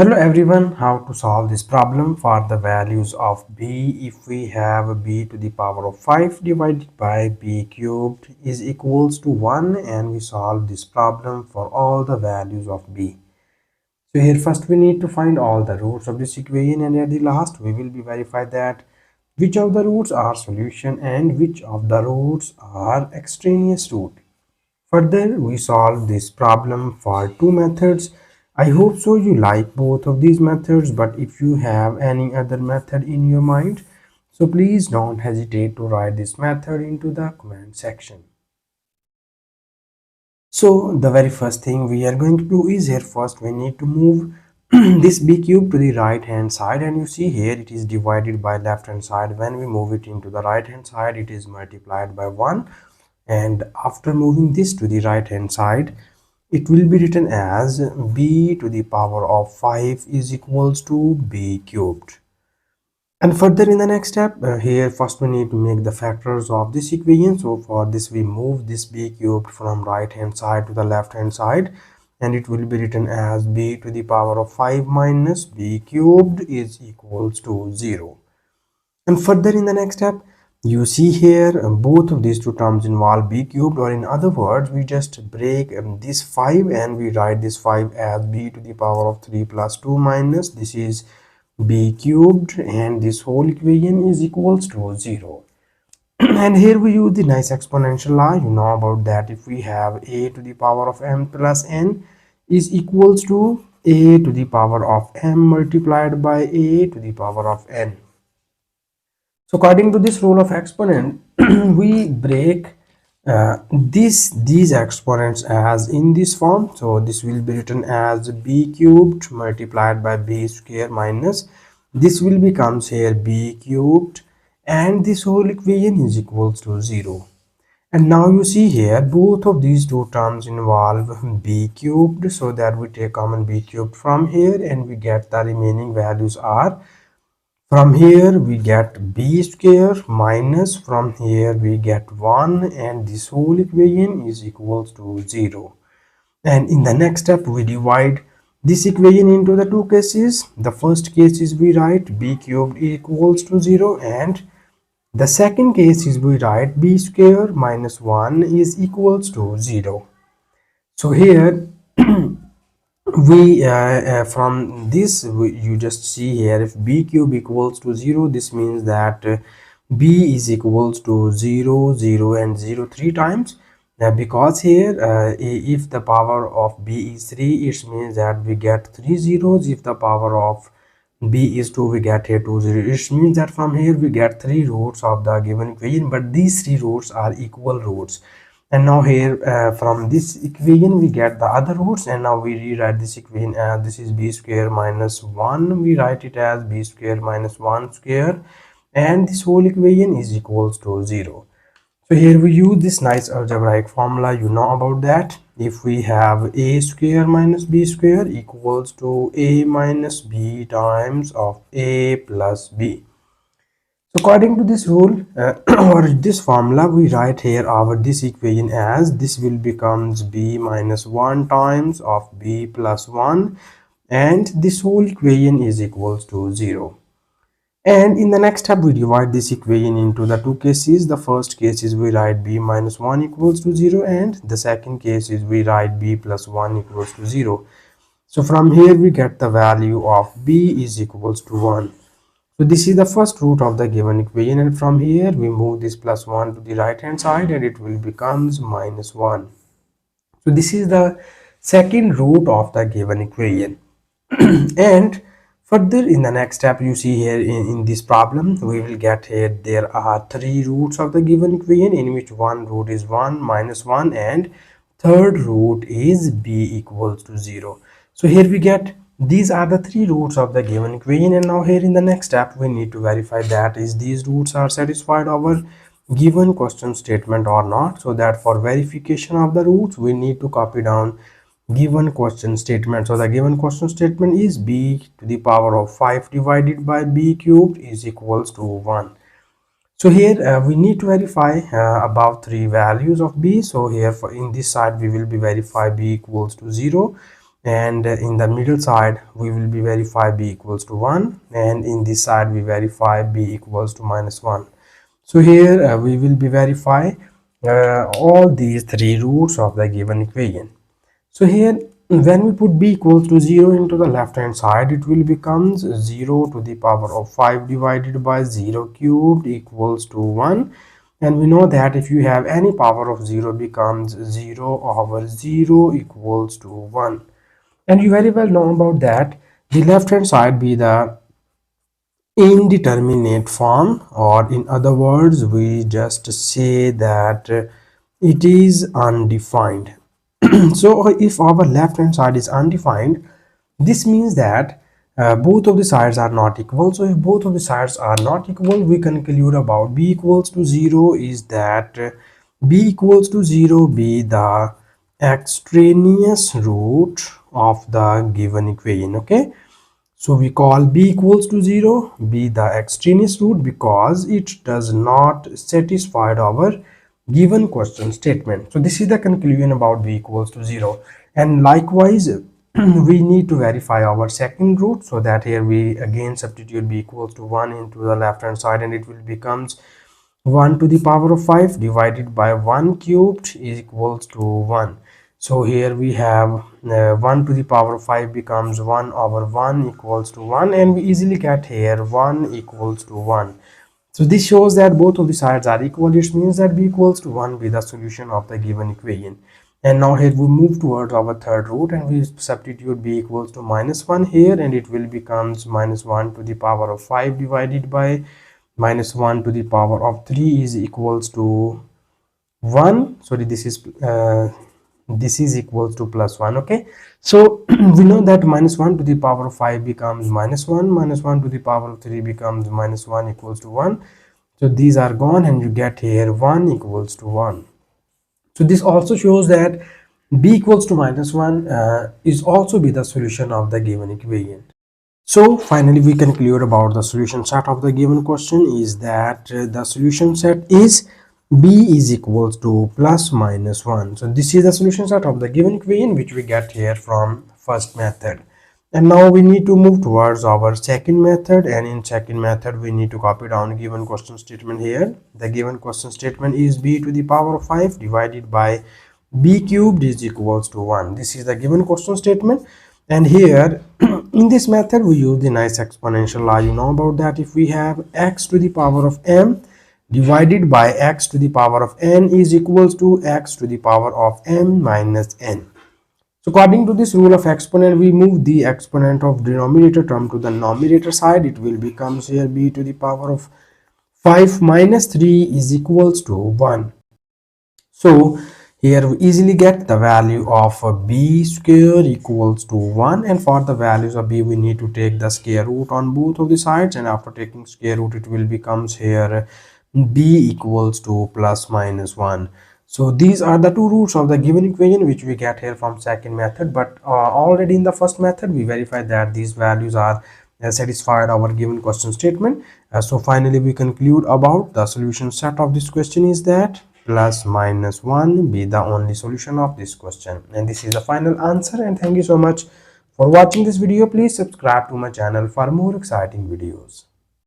Hello everyone, how to solve this problem for the values of b if we have b to the power of 5 divided by b cubed is equals to 1, and we solve this problem for all the values of b. So here first we need to find all the roots of this equation, and at the last we will be verify that which of the roots are solution and which of the roots are extraneous root. Further, we solve this problem for two methods. I hope so you like both of these methods, but if you have any other method in your mind, so please don't hesitate to write this method into the comment section. So the very first thing we are going to do is here first we need to move this b cube to the right hand side, and you see here it is divided by left hand side. When we move it into the right hand side, it is multiplied by 1, and after moving this to the right hand side, it will be written as b to the power of 5 is equals to b cubed. And further in the next step, here first we need to make the factors of this equation. So for this we move this b cubed from right hand side to the left hand side, and it will be written as b to the power of 5 minus b cubed is equals to 0. And further in the next step, you see here both of these two terms involve b cubed, or in other words we just break this 5 and we write this 5 as b to the power of 3 plus 2 minus this is b cubed, and this whole equation is equals to 0. And here we use the nice exponential law. You know about that. If we have a to the power of m plus n is equals to a to the power of m multiplied by a to the power of n. So according to this rule of exponent, we break these exponents as in this form. So this will be written as b cubed multiplied by b square minus this will becomes here b cubed, and this whole equation is equals to 0. And now you see here both of these two terms involve b cubed, so that we take common b cubed from here and we get the remaining values are, from here we get b square minus from here we get 1, and this whole equation is equals to 0. And in the next step we divide this equation into the two cases. The first case is we write b cubed equals to 0, and the second case is we write b square minus 1 is equals to 0. So here we from this you just see here, if b cube equals to 0, this means that b is equals to 0 0 and 0 3 times, because here if the power of b is 3, it means that we get 3 zeros. If the power of b is 2, we get here 2 zeros. It means that from here we get 3 roots of the given equation, but these 3 roots are equal roots. And now here from this equation we get the other roots, and now we rewrite this equation as this is b square minus 1. We write it as b square minus 1 square, and this whole equation is equals to 0. So here we use this nice algebraic formula. You know about that. If we have a square minus b square equals to a minus b times of a plus b. So according to this rule or this formula, we write here our this equation as this will becomes b minus 1 times of b plus 1, and this whole equation is equals to 0. And in the next step we divide this equation into the two cases. The first case is we write b minus 1 equals to 0, and the second case is we write b plus 1 equals to 0. So from here we get the value of b is equals to 1. So this is the first root of the given equation, and from here we move this plus 1 to the right hand side and it will becomes minus 1. So this is the second root of the given equation. And further in the next step you see here in this problem we will get here there are 3 roots of the given equation, in which one root is 1 minus 1 and third root is b equals to 0. So here we get these are the 3 roots of the given equation, and now here in the next step we need to verify that is these roots are satisfied our given question statement or not. So that for verification of the roots we need to copy down given question statement. So the given question statement is b to the power of 5 divided by b cubed is equals to 1. So here we need to verify about 3 values of b. So here in this side we will be verify b equals to 0, and in the middle side we will be verify b equals to 1, and in this side we verify b equals to -1. So here we will be verify all these three roots of the given equation. So here when we put b equals to 0 into the left hand side, it will becomes 0 to the power of 5 divided by 0 cubed equals to 1. And we know that if you have any power of 0 becomes 0 over 0 equals to 1. And you very well know about that the left hand side be the indeterminate form, or in other words we just say that it is undefined. So if our left hand side is undefined, this means that both of the sides are not equal. So if both of the sides are not equal, we conclude about b equals to 0 is that b equals to 0 be the extraneous root of the given equation. Okay, so we call b equals to 0 be the extraneous root because it does not satisfy our given question statement. So this is the conclusion about b equals to 0. And likewise we need to verify our second root, so that here we again substitute b equals to 1 into the left hand side, and it will becomes 1 to the power of 5 divided by 1 cubed is equals to 1. So here we have 1 to the power of 5 becomes 1 over 1 equals to 1, and we easily get here 1 equals to 1. So this shows that both of the sides are equal. It means that b equals to 1 be the solution of the given equation. And now here we move towards our third root, and we substitute b equals to -1 here, and it will becomes -1 to the power of 5 divided by -1 to the power of 3 is equals to 1. Sorry, this is equals to +1. Okay, so we know that -1 to the power of 5 becomes -1, -1 to the power of 3 becomes -1 equals to 1. So these are gone, and you get here 1 equals to 1. So this also shows that b equals to -1 is also be the solution of the given equation. So finally we conclude about the solution set of the given question is that the solution set is b is equals to +-1. So this is the solution set of the given equation which we get here from first method. And now we need to move towards our second method, and in second method we need to copy down given question statement here. The given question statement is b to the power of 5 divided by b cubed is equals to 1. This is the given question statement. And here in this method we use the nice exponential law. You know about that. If we have x to the power of m divided by x to the power of n is equals to x to the power of m minus n. So according to this rule of exponent, we move the exponent of denominator term to the numerator side. It will becomes here b to the power of 5 minus 3 is equals to 1. So here we easily get the value of b square equals to 1, and for the values of b we need to take the square root on both of the sides, and after taking square root it will becomes here b equals to +-1. So these are the two roots of the given equation which we get here from second method, but already in the first method we verified that these values are satisfied our given question statement. So finally we conclude about the solution set of this question is that +-1 be the only solution of this question, and this is the final answer. And thank you so much for watching this video. Please subscribe to my channel for more exciting videos.